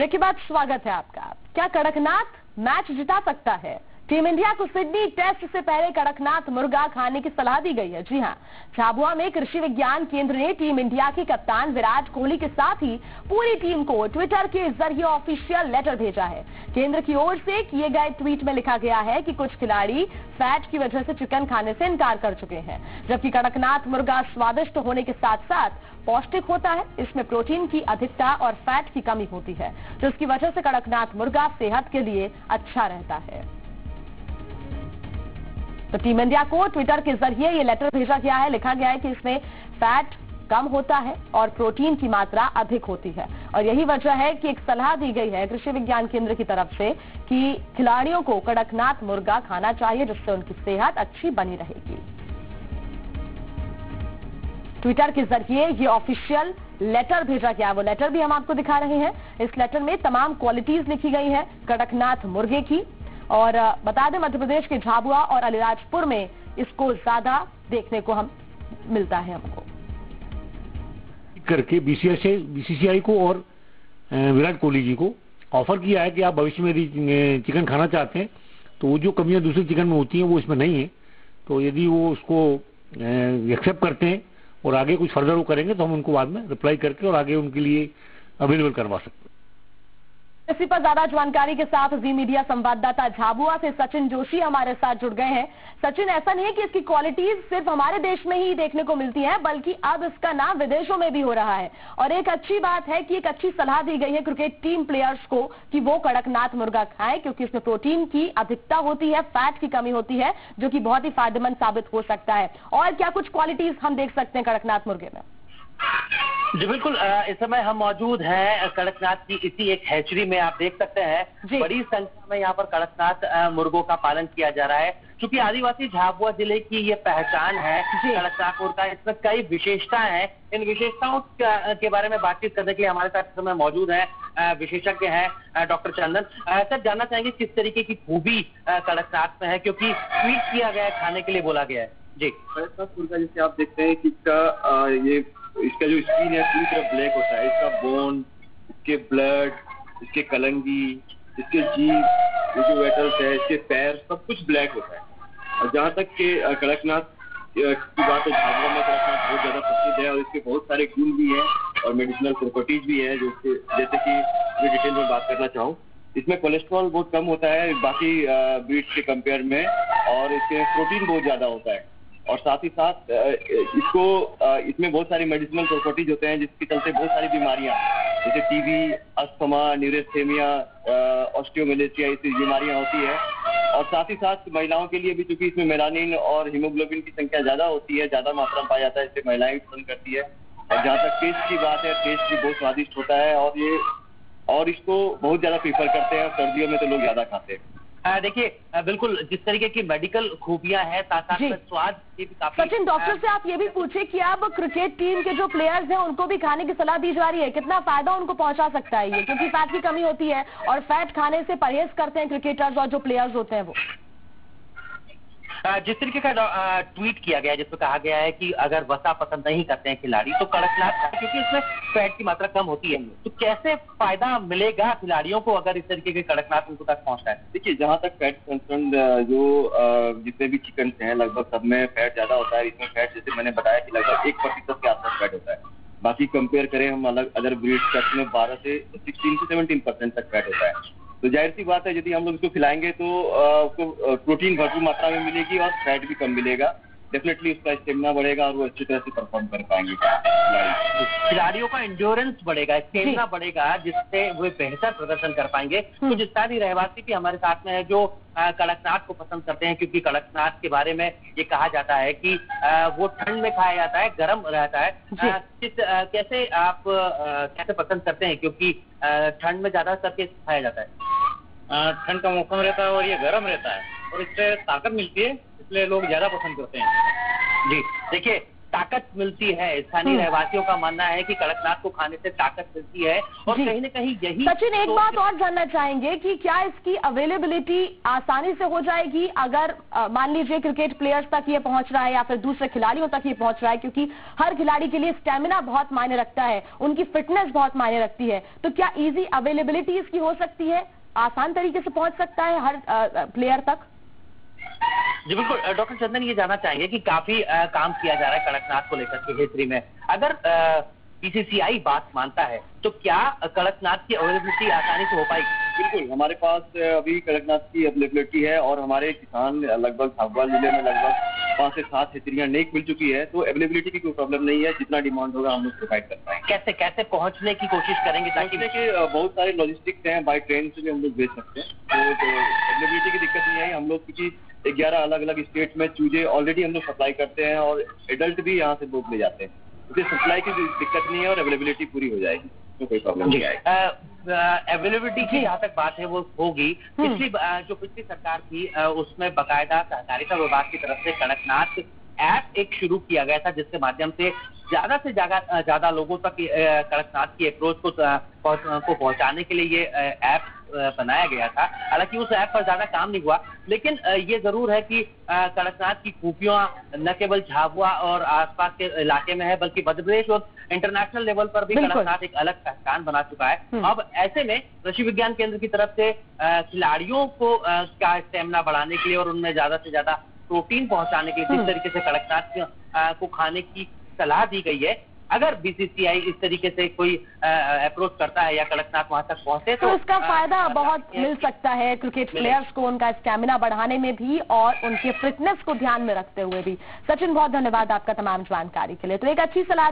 Break के बाद स्वागत है आपका। क्या कड़कनाथ मैच जिता सकता है? टीम इंडिया को सिडनी टेस्ट से पहले कड़कनाथ मुर्गा खाने की सलाह दी गई है। जी हां, झाबुआ में कृषि विज्ञान केंद्र ने टीम इंडिया के कप्तान विराट कोहली के साथ ही पूरी टीम को ट्विटर के जरिए ऑफिशियल लेटर भेजा है। केंद्र की ओर से किए गए ट्वीट में लिखा गया है कि कुछ खिलाड़ी फैट की वजह से चिकन खाने से इनकार कर चुके हैं, जबकि कड़कनाथ मुर्गा स्वादिष्ट होने के साथ साथ पौष्टिक होता है। इसमें प्रोटीन की अधिकता और फैट की कमी होती है, जिसकी वजह से कड़कनाथ मुर्गा सेहत के लिए अच्छा रहता है। तो टीम इंडिया को ट्विटर के जरिए ये लेटर भेजा गया है। लिखा गया है कि इसमें फैट कम होता है और प्रोटीन की मात्रा अधिक होती है, और यही वजह है कि एक सलाह दी गई है कृषि विज्ञान केंद्र की तरफ से कि खिलाड़ियों को कड़कनाथ मुर्गा खाना चाहिए, जिससे उनकी सेहत अच्छी बनी रहेगी। ट्विटर के जरिए ये ऑफिशियल लेटर भेजा गया, वो लेटर भी हम आपको दिखा रहे हैं। इस लेटर में तमाम क्वालिटीज लिखी गई है कड़कनाथ मुर्गे की, और बता दें मध्य प्रदेश के झाबुआ और अलीराजपुर में इसको ज्यादा देखने को मिलता है। हमको करके बीसीसीआई को और विराट कोहली जी को ऑफर किया है कि आप भविष्य में चिकन खाना चाहते हैं तो वो जो कमियां दूसरे चिकन में होती हैं वो इसमें नहीं है, तो यदि वो उसको एक्सेप्ट करते हैं और आगे कुछ फर्दर वो करेंगे तो हम उनको बाद में रिप्लाई करके और आगे उनके लिए अवेलेबल करवा सकते हैं। इसी पर ज्यादा जानकारी के साथ जी मीडिया संवाददाता झाबुआ से सचिन जोशी हमारे साथ जुड़ गए हैं। सचिन, ऐसा नहीं है कि इसकी क्वालिटीज सिर्फ हमारे देश में ही देखने को मिलती हैं, बल्कि अब इसका नाम विदेशों में भी हो रहा है, और एक अच्छी बात है कि एक अच्छी सलाह दी गई है क्रिकेट टीम प्लेयर्स को कि वो कड़कनाथ मुर्गा खाएं, क्योंकि इसमें प्रोटीन की अधिकता होती है, फैट की कमी होती है, जो कि बहुत ही फायदेमंद साबित हो सकता है। और क्या कुछ क्वालिटीज हम देख सकते हैं कड़कनाथ मुर्गे में? जी बिल्कुल, इस समय हम मौजूद हैं कड़कनाथ की इसी एक हैचरी में। आप देख सकते हैं बड़ी संख्या में यहाँ पर कड़कनाथ मुर्गों का पालन किया जा रहा है। क्योंकि आदिवासी झाबुआ जिले की ये पहचान है कड़कनाथ मुर्गा, इसमें कई विशेषताएं हैं। इन विशेषताओं के बारे में बातचीत करने के लिए हमारे साथ इस समय मौजूद है विशेषज्ञ हैं डॉक्टर चंदन। सर, जानना चाहेंगे किस तरीके की खूबी कड़कनाथ में है, क्योंकि ट्वीट किया गया है, खाने के लिए बोला गया है। जी, कड़कनाथ मुर्गा जैसे आप देखते हैं कि इसका जो स्किन है पूरी तरह ब्लैक होता है। इसका बोन, इसके ब्लड, इसके कलंगी, इसके जीभ, ये जो वेटल्स है, इसके पैर, सब कुछ ब्लैक होता है। और जहाँ तक कि कड़कनाथ की बात है, झाबुआ में कड़कनाथ बहुत ज्यादा प्रसिद्ध है और इसके बहुत सारे गुण भी हैं और मेडिसिनल प्रॉपर्टीज भी है, जैसे कि मैं डिटेल में बात करना चाहूँ। इसमें कोलेस्ट्रॉल बहुत कम होता है बाकी ब्रीड्स के कंपेयर में, और इसके प्रोटीन बहुत ज्यादा होता है, और साथ ही साथ इसमें बहुत सारी मेडिसिनल प्रॉपर्टीज होते हैं, जिसके चलते बहुत सारी बीमारियां जैसे टीबी, अस्थमा, न्यूरेस्थेमिया, ऑस्टियोमेलेसिया ऐसी बीमारियां होती है। और साथ ही साथ महिलाओं के लिए भी, चूंकि इसमें मेलानिन और हीमोग्लोबिन की संख्या ज्यादा होती है, ज्यादा मात्रा में पाया जाता है, इससे महिलाएं भी पसंद करती है। और जहाँ तक टेस्ट की बात है, टेस्ट भी बहुत स्वादिष्ट होता है, और इसको बहुत ज्यादा प्रीफर करते हैं, और सर्दियों में तो लोग ज्यादा खाते हैं। देखिए, बिल्कुल जिस तरीके की मेडिकल खूबियां हैं, साथ साथ स्वाद की भी काफी। सचिन, डॉक्टर से आप ये भी पूछे कि अब क्रिकेट टीम के जो प्लेयर्स हैं उनको भी खाने की सलाह दी जा रही है, कितना फायदा उनको पहुंचा सकता है ये, क्योंकि फैट की कमी होती है और फैट खाने से परहेज करते हैं क्रिकेटर्स और जो प्लेयर्स होते हैं वो। जिस तरीके का ट्वीट किया गया है, जिसमें कहा गया है कि अगर वसा पसंद नहीं करते हैं खिलाड़ी तो कड़कनाथ, क्योंकि इसमें फैट की मात्रा कम होती है, तो कैसे फायदा मिलेगा खिलाड़ियों को अगर इस तरीके के कड़कनाथ उनको तक पहुंचता है? देखिए, जहाँ तक फैट कंसर्न, जितने भी चिकन हैं लगभग सब में फैट ज्यादा होता है। इसमें फैट जैसे मैंने बताया कि लगभग 1% के आसपास फैट होता है। बाकी कंपेयर करें हम अदर ब्रीड्स का, इसमें 12 से 16 से 17% तक फैट होता है। तो जाहिर सी बात है, यदि हम लोग इसको खिलाएंगे तो उसको प्रोटीन भरपूर मात्रा में मिलेगी और फैट भी कम मिलेगा। डेफिनेटली उसका स्टेमिना बढ़ेगा और वो अच्छी तरह से परफॉर्म कर पाएंगे। खिलाड़ियों का एंड्योरेंस बढ़ेगा, स्टेमिना बढ़ेगा, जिससे वे बेहतर प्रदर्शन कर पाएंगे। कुछ स्थानीय रहवासी भी हमारे साथ में है जो कड़कनाथ को पसंद करते हैं, क्योंकि कड़कनाथ के बारे में ये कहा जाता है कि वो ठंड में खाया जाता है, गर्म रहता है। कैसे आप कैसे पसंद करते हैं, क्योंकि ठंड में ज्यादा करके खाया जाता है? ठंड का मौसम रहता है और ये गर्म रहता है और इससे ताकत मिलती है, इसलिए लोग ज्यादा पसंद करते हैं। जी, देखिए, ताकत मिलती है। स्थानीय रहवासियों का मानना है कि कड़कनाथ को खाने से ताकत मिलती है और कहीं न कहीं यही। सचिन, एक बात और जानना चाहेंगे कि क्या इसकी अवेलेबिलिटी आसानी से हो जाएगी अगर मान लीजिए क्रिकेट प्लेयर्स तक ये पहुंच रहा है या फिर दूसरे खिलाड़ियों तक ये पहुंच रहा है, क्योंकि हर खिलाड़ी के लिए स्टेमिना बहुत मायने रखता है, उनकी फिटनेस बहुत मायने रखती है, तो क्या इजी अवेलेबिलिटी इसकी हो सकती है, आसान तरीके से पहुंच सकता है हर प्लेयर तक? जी बिल्कुल, डॉक्टर चंदन ये जानना चाहेंगे कि काफी काम किया जा रहा है कड़कनाथ को लेकर के हेचरी में। अगर बीसीसीआई बात मानता है तो क्या कड़कनाथ की अवेलेबिलिटी आसानी से हो पाएगी? बिल्कुल, हमारे पास अभी कड़कनाथ की अवेलेबिलिटी है और हमारे किसान लगभग झाबुआ जिले में लगभग 5 से 7 हेचरियां नेक मिल चुकी है, तो अवेलेबिलिटी की कोई प्रॉब्लम नहीं है। जितना डिमांड होगा हम लोग प्रोवाइड कर पाएंगे। कैसे कैसे पहुंचने की कोशिश करेंगे ताकि बहुत सारे लॉजिस्टिक्स हैं, बाय ट्रेन से भी हम लोग भेज सकते हैं, तो अवेलेबिलिटी की दिक्कत नहीं है। हम लोग क्योंकि 11 अलग अलग स्टेट में चूजे ऑलरेडी हम लोग सप्लाई करते हैं और एडल्ट भी यहाँ से लोग ले जाते हैं, इसलिए सप्लाई की दिक्कत नहीं है और अवेलेबिलिटी पूरी हो जाएगी, तो कोई प्रॉब्लम नहीं आएगी। अवेलेबिलिटी की जहाँ तक बात है वो होगी। पिछली सरकार थी उसमें बाकायदा सहकारिता विभाग की तरफ से कड़कनाथ ऐप एक शुरू किया गया था, जिसके माध्यम से ज्यादा लोगों तक कड़कनाथ की अप्रोच को पहुंचाने के लिए ये ऐप बनाया गया था। हालांकि उस ऐप पर ज्यादा काम नहीं हुआ, लेकिन ये जरूर है कि कड़कनाथ की खूबियां न केवल झाबुआ और आसपास के इलाके में है, बल्कि मध्य प्रदेश और इंटरनेशनल लेवल पर भी कड़कनाथ एक अलग पहचान बना चुका है। अब ऐसे में कृषि विज्ञान केंद्र की तरफ से खिलाड़ियों को का स्टेमिना बढ़ाने के लिए और उनमें ज्यादा से ज्यादा प्रोटीन पहुंचाने के लिए जिस तरीके से कड़कनाथ को खाने की सलाह दी गई है, अगर बीसीसीआई इस तरीके से कोई अप्रोच करता है या कड़कनाथ वहां तक पहुंचे तो इसका फायदा बहुत मिल सकता है क्रिकेट प्लेयर्स को, उनका स्टैमिना बढ़ाने में भी और उनके फिटनेस को ध्यान में रखते हुए भी। सचिन, बहुत धन्यवाद आपका तमाम जानकारी के लिए। तो एक अच्छी सलाह